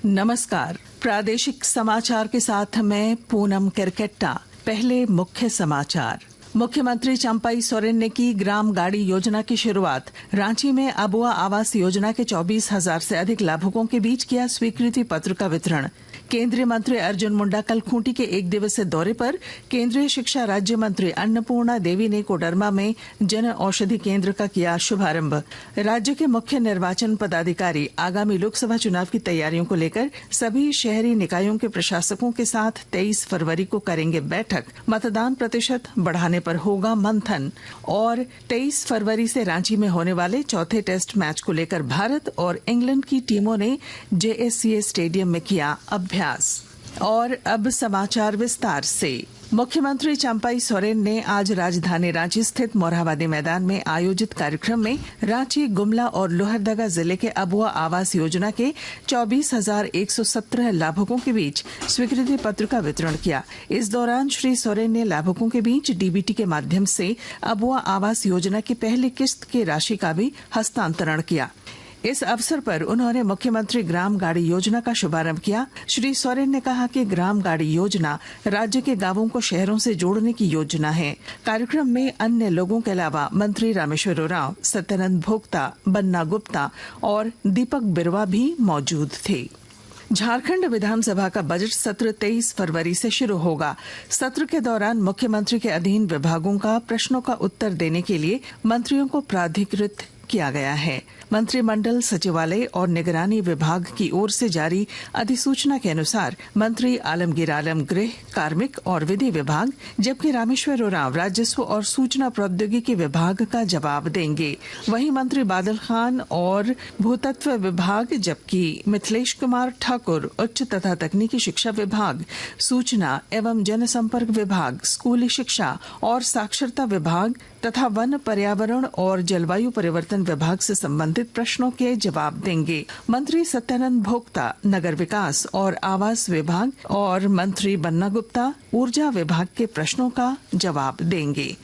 नमस्कार। प्रादेशिक समाचार के साथ मैं पूनम किरकेट्टा। पहले मुख्य समाचार। मुख्यमंत्री चंपाई सोरेन ने की ग्राम गाड़ी योजना की शुरुआत। रांची में अबुआ आवास योजना के 24,000 से अधिक लाभुकों के बीच किया स्वीकृति पत्र का वितरण। केंद्रीय मंत्री अर्जुन मुंडा कल खूंटी के 1 दिवसीय दौरे पर। केंद्रीय शिक्षा राज्य मंत्री अन्नपूर्णा देवी ने कोडरमा में जन औषधि केंद्र का किया शुभारंभ। राज्य के मुख्य निर्वाचन पदाधिकारी आगामी लोकसभा चुनाव की तैयारियों को लेकर सभी शहरी निकायों के प्रशासकों के साथ 23 फरवरी को करेंगे बैठक। मतदान प्रतिशत बढ़ाने पर होगा मंथन। और 23 फरवरी से रांची में होने वाले चौथे टेस्ट मैच को लेकर भारत और इंग्लैंड की टीमों ने JSCA स्टेडियम में किया अभ्यास। और अब समाचार विस्तार से। मुख्यमंत्री चंपाई सोरेन ने आज राजधानी रांची स्थित मोरहाबादी मैदान में आयोजित कार्यक्रम में रांची, गुमला और लोहरदगा जिले के अबुआ आवास योजना के 24,117 लाभुकों के बीच स्वीकृति पत्र का वितरण किया। इस दौरान श्री सोरेन ने लाभुकों के बीच DBT के माध्यम से अबुआ आवास योजना की पहली किस्त की राशि का भी हस्तांतरण किया। इस अवसर पर उन्होंने मुख्यमंत्री ग्राम गाड़ी योजना का शुभारंभ किया। श्री सोरेन ने कहा कि ग्राम गाड़ी योजना राज्य के गांवों को शहरों से जोड़ने की योजना है। कार्यक्रम में अन्य लोगों के अलावा मंत्री रामेश्वर उरांव, सत्यानंद भोक्ता, बन्ना गुप्ता और दीपक बिरवा भी मौजूद थे। झारखंड विधानसभा का बजट सत्र 23 फरवरी से शुरू होगा। सत्र के दौरान मुख्यमंत्री के अधीन विभागों का प्रश्नों का उत्तर देने के लिए मंत्रियों को प्राधिकृत किया गया है। मंत्रिमंडल सचिवालय और निगरानी विभाग की ओर से जारी अधिसूचना के अनुसार मंत्री आलमगीर आलम गृह, कार्मिक और विधि विभाग, जबकि रामेश्वर उरांव राजस्व और सूचना प्रौद्योगिकी विभाग का जवाब देंगे। वहीं मंत्री बादल खान और भूतत्व विभाग, जबकि मिथिलेश कुमार ठाकुर उच्च तथा तकनीकी शिक्षा विभाग, सूचना एवं जनसंपर्क विभाग, स्कूली शिक्षा और साक्षरता विभाग तथा वन, पर्यावरण और जलवायु परिवर्तन विभाग से संबंधित प्रश्नों के जवाब देंगे। मंत्री सत्यानंद भोक्ता नगर विकास और आवास विभाग और मंत्री बन्ना गुप्ता ऊर्जा विभाग के प्रश्नों का जवाब देंगे।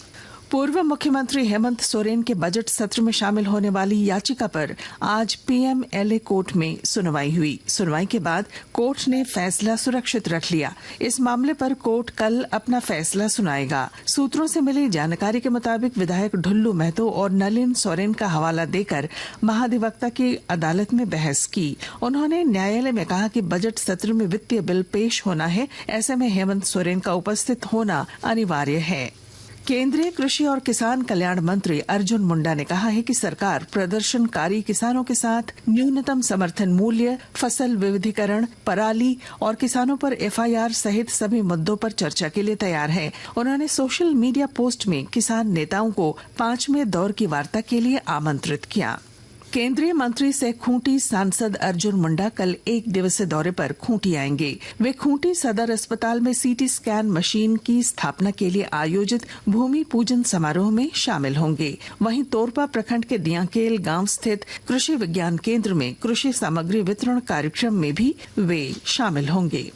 पूर्व मुख्यमंत्री हेमंत सोरेन के बजट सत्र में शामिल होने वाली याचिका पर आज PMLA कोर्ट में सुनवाई हुई। सुनवाई के बाद कोर्ट ने फैसला सुरक्षित रख लिया। इस मामले पर कोर्ट कल अपना फैसला सुनाएगा। सूत्रों से मिली जानकारी के मुताबिक विधायक ढुल्लू महतो और नलिन सोरेन का हवाला देकर महाधिवक्ता की अदालत में बहस की। उन्होंने न्यायालय में कहा कि बजट सत्र में वित्तीय बिल पेश होना है, ऐसे में हेमंत सोरेन का उपस्थित होना अनिवार्य है। केंद्रीय कृषि और किसान कल्याण मंत्री अर्जुन मुंडा ने कहा है कि सरकार प्रदर्शनकारी किसानों के साथ न्यूनतम समर्थन मूल्य, फसल विविधीकरण, पराली और किसानों पर FIR सहित सभी मुद्दों पर चर्चा के लिए तैयार है। उन्होंने सोशल मीडिया पोस्ट में किसान नेताओं को 5वें दौर की वार्ता के लिए आमंत्रित किया। केंद्रीय मंत्री से खूंटी सांसद अर्जुन मुंडा कल 1 दिवसीय दौरे पर खूंटी आएंगे। वे खूंटी सदर अस्पताल में CT स्कैन मशीन की स्थापना के लिए आयोजित भूमि पूजन समारोह में शामिल होंगे। वहीं तोरपा प्रखंड के दियाकेल गांव स्थित कृषि विज्ञान केंद्र में कृषि सामग्री वितरण कार्यक्रम में भी वे शामिल होंगे।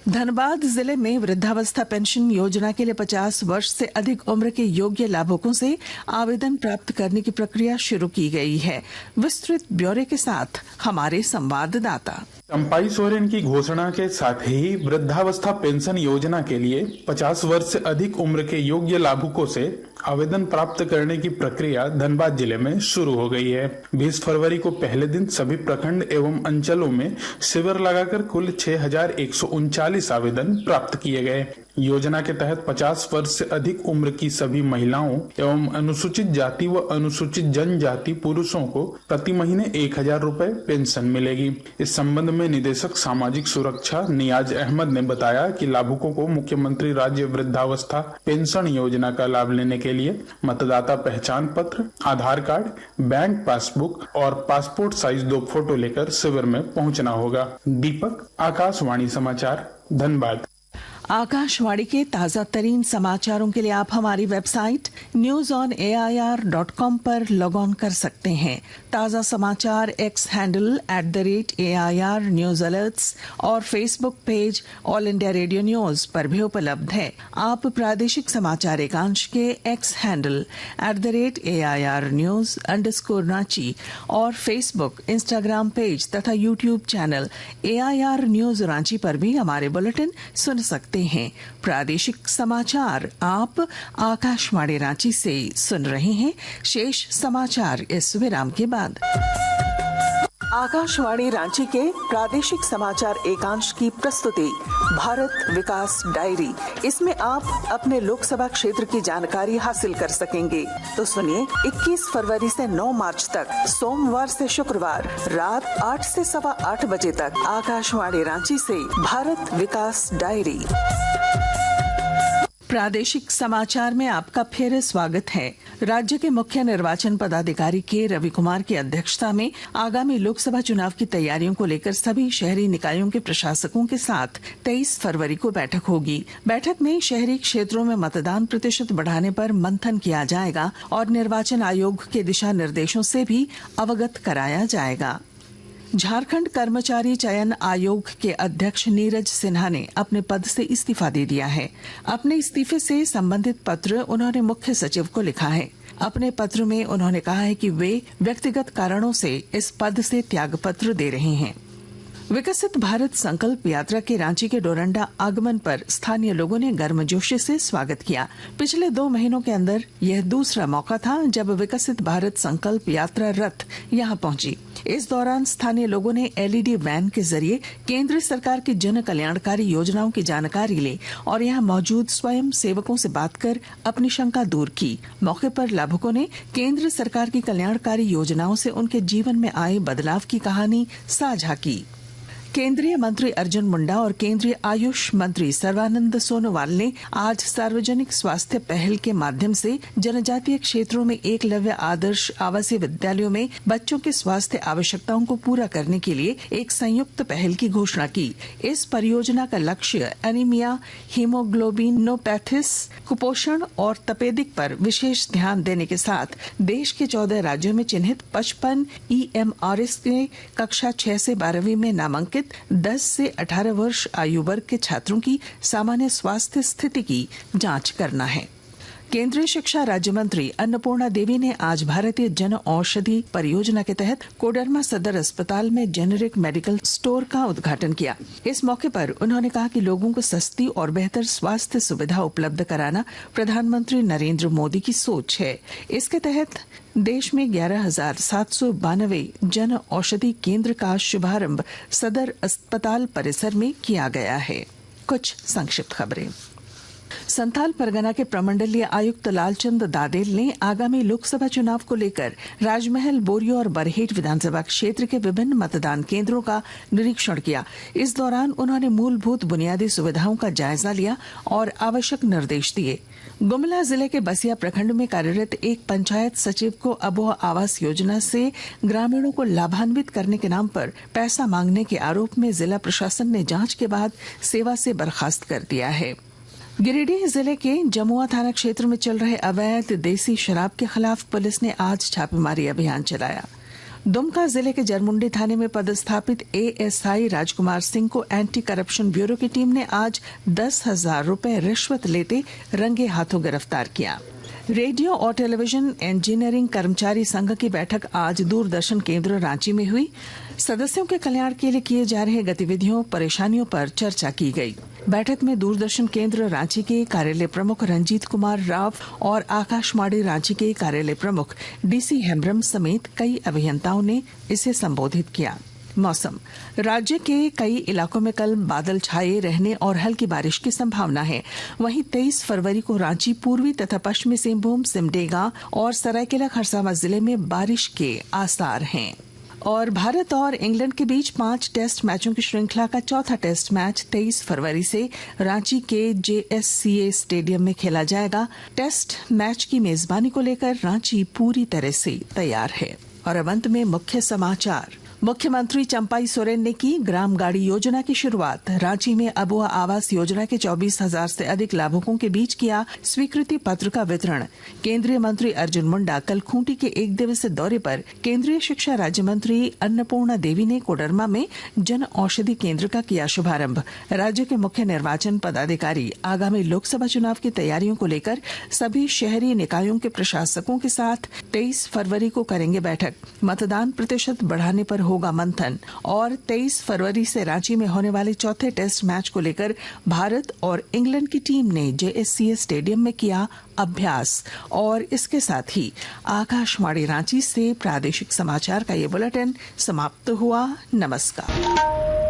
धनबाद जिले में वृद्धावस्था पेंशन योजना के लिए 50 वर्ष से अधिक उम्र के योग्य लाभुकों से आवेदन प्राप्त करने की प्रक्रिया शुरू की गई है। विस्तृत ब्यौरे के साथ हमारे संवाददाता। चंपाई सोरेन की घोषणा के साथ ही वृद्धावस्था पेंशन योजना के लिए 50 वर्ष से अधिक उम्र के योग्य लाभुकों से आवेदन प्राप्त करने की प्रक्रिया धनबाद जिले में शुरू हो गई है। 20 फरवरी को पहले दिन सभी प्रखंड एवं अंचलों में शिविर लगाकर कुल 6,139 आवेदन प्राप्त किए गए। योजना के तहत 50 वर्ष से अधिक उम्र की सभी महिलाओं एवं अनुसूचित जाति व अनुसूचित जनजाति पुरुषों को प्रति महीने 1,000 रूपए पेंशन मिलेगी। इस संबंध में निदेशक सामाजिक सुरक्षा नियाज अहमद ने बताया कि लाभुकों को मुख्यमंत्री राज्य वृद्धावस्था पेंशन योजना का लाभ लेने के लिए मतदाता पहचान पत्र, आधार कार्ड, बैंक पासबुक और पासपोर्ट साइज 2 फोटो लेकर शिविर में पहुंचना होगा। दीपक, आकाशवाणी समाचार, धनबाद। आकाशवाणी के ताजा तरीन समाचारों के लिए आप हमारी वेबसाइट newsonair.com पर लॉग ऑन कर सकते हैं। ताजा समाचार X handle @AIR news alerts और Facebook page all India radio news पर भी उपलब्ध है। आप प्रादेशिक समाचार एकांश के X handle @AIR news _Ranchi और फेसबुक, इंस्टाग्राम पेज तथा YouTube channel AIR news Ranchi पर भी हमारे बुलेटिन सुन सकते हैं। प्रादेशिक समाचार आप आकाशवाणी रांची से सुन रहे हैं। शेष समाचार इस विराम के बाद। आकाशवाणी रांची के प्रादेशिक समाचार एकांश की प्रस्तुति भारत विकास डायरी। इसमें आप अपने लोकसभा क्षेत्र की जानकारी हासिल कर सकेंगे। तो सुनिए, 21 फरवरी से 9 मार्च तक सोमवार से शुक्रवार रात 8 से सवा 8 बजे तक आकाशवाणी रांची से भारत विकास डायरी। प्रादेशिक समाचार में आपका फिर स्वागत है। राज्य के मुख्य निर्वाचन पदाधिकारी के रवि कुमार की अध्यक्षता में आगामी लोकसभा चुनाव की तैयारियों को लेकर सभी शहरी निकायों के प्रशासकों के साथ 23 फरवरी को बैठक होगी। बैठक में शहरी क्षेत्रों में मतदान प्रतिशत बढ़ाने पर मंथन किया जाएगा और निर्वाचन आयोग के दिशा निर्देशों से भी अवगत कराया जाएगा। झारखंड कर्मचारी चयन आयोग के अध्यक्ष नीरज सिन्हा ने अपने पद से इस्तीफा दे दिया है। अपने इस्तीफे से संबंधित पत्र उन्होंने मुख्य सचिव को लिखा है। अपने पत्र में उन्होंने कहा है कि वे व्यक्तिगत कारणों से इस पद से त्यागपत्र दे रहे हैं। विकसित भारत संकल्प यात्रा के रांची के डोरंडा आगमन पर स्थानीय लोगों ने गर्मजोशी से स्वागत किया। पिछले 2 महीनों के अंदर यह दूसरा मौका था जब विकसित भारत संकल्प यात्रा रथ यहां पहुंची। इस दौरान स्थानीय लोगों ने LED वैन के जरिए केंद्र सरकार की जन कल्याणकारी योजनाओं की जानकारी ली और यहां मौजूद स्वयं सेवकों से बात कर अपनी शंका दूर की। मौके पर लाभुकों ने केंद्र सरकार की कल्याणकारी योजनाओं से उनके जीवन में आए बदलाव की कहानी साझा की। केंद्रीय मंत्री अर्जुन मुंडा और केंद्रीय आयुष मंत्री सर्बानंद सोनोवाल ने आज सार्वजनिक स्वास्थ्य पहल के माध्यम से जनजातीय क्षेत्रों में एकलव्य आदर्श आवासीय विद्यालयों में बच्चों के स्वास्थ्य आवश्यकताओं को पूरा करने के लिए एक संयुक्त पहल की घोषणा की। इस परियोजना का लक्ष्य एनीमिया, हीमोग्लोबिनोपैथिस, कुपोषण और तपेदिक पर विशेष ध्यान देने के साथ देश के 14 राज्यों में चिन्हित 55 EMRS के कक्षा 6 से 12वीं में नामांकित 10 से 18 वर्ष आयु वर्ग के छात्रों की सामान्य स्वास्थ्य स्थिति की जांच करना है। केंद्रीय शिक्षा राज्य मंत्री अन्नपूर्णा देवी ने आज भारतीय जन औषधि परियोजना के तहत कोडरमा सदर अस्पताल में जेनेरिक मेडिकल स्टोर का उद्घाटन किया। इस मौके पर उन्होंने कहा कि लोगों को सस्ती और बेहतर स्वास्थ्य सुविधा उपलब्ध कराना प्रधानमंत्री नरेंद्र मोदी की सोच है। इसके तहत देश में 11,792 जन औषधि केंद्र का शुभारंभ सदर अस्पताल परिसर में किया गया है। कुछ संक्षिप्त खबरें। संथाल परगना के प्रमंडलीय आयुक्त लालचंद दादेल ने आगामी लोकसभा चुनाव को लेकर राजमहल, बोरियो और बरहेट विधानसभा क्षेत्र के विभिन्न मतदान केंद्रों का निरीक्षण किया। इस दौरान उन्होंने मूलभूत बुनियादी सुविधाओं का जायजा लिया और आवश्यक निर्देश दिए। गुमला जिले के बसिया प्रखंड में कार्यरत एक पंचायत सचिव को अबोह आवास योजना से ग्रामीणों को लाभान्वित करने के नाम पर पैसा मांगने के आरोप में जिला प्रशासन ने जांच के बाद सेवा से बर्खास्त कर दिया है। गिरिडीह जिले के जमुआ थाना क्षेत्र में चल रहे अवैध देसी शराब के खिलाफ पुलिस ने आज छापेमारी अभियान चलाया। दुमका जिले के जरमुंडी थाने में पदस्थापित ASI राजकुमार सिंह को एंटी करप्शन ब्यूरो की टीम ने आज 10,000 रुपए रिश्वत लेते रंगे हाथों गिरफ्तार किया। रेडियो और टेलीविजन इंजीनियरिंग कर्मचारी संघ की बैठक आज दूरदर्शन केंद्र रांची में हुई। सदस्यों के कल्याण के लिए किए जा रहे गतिविधियों, परेशानियों पर चर्चा की गई। बैठक में दूरदर्शन केंद्र रांची के कार्यालय प्रमुख रंजीत कुमार राव और आकाशवाणी रांची के कार्यालय प्रमुख DC हेम्ब्रम समेत कई अभियंताओं ने इसे संबोधित किया। मौसम। राज्य के कई इलाकों में कल बादल छाए रहने और हल्की बारिश की संभावना है। वहीं 23 फरवरी को रांची, पूर्वी तथा पश्चिमी सिंहभूम, सिमडेगा और सरायकेला खरसावां जिले में बारिश के आसार हैं। और भारत और इंग्लैंड के बीच 5 टेस्ट मैचों की श्रृंखला का चौथा टेस्ट मैच 23 फरवरी से रांची के JSCA स्टेडियम में खेला जाएगा। टेस्ट मैच की मेजबानी को लेकर रांची पूरी तरह से तैयार है। और अब अंत में मुख्य समाचार। मुख्यमंत्री चंपाई सोरेन ने की ग्राम गाड़ी योजना की शुरुआत। रांची में अबुआ आवास योजना के 24,000 से अधिक लाभुकों के बीच किया स्वीकृति पत्र का वितरण। केंद्रीय मंत्री अर्जुन मुंडा कल खूंटी के एक दिवसीय दौरे पर। केंद्रीय शिक्षा राज्य मंत्री अन्नपूर्णा देवी ने कोडरमा में जन औषधि केंद्र का किया शुभारंभ। राज्य के मुख्य निर्वाचन पदाधिकारी आगामी लोकसभा चुनाव की तैयारियों को लेकर सभी शहरी निकायों के प्रशासकों के साथ 23 फरवरी को करेंगे बैठक। मतदान प्रतिशत बढ़ाने पर होगा मंथन। और 23 फरवरी से रांची में होने वाले चौथे टेस्ट मैच को लेकर भारत और इंग्लैंड की टीम ने JSCA स्टेडियम में किया अभ्यास। और इसके साथ ही आकाशवाणी रांची से प्रादेशिक समाचार का ये बुलेटिन समाप्त हुआ। नमस्कार।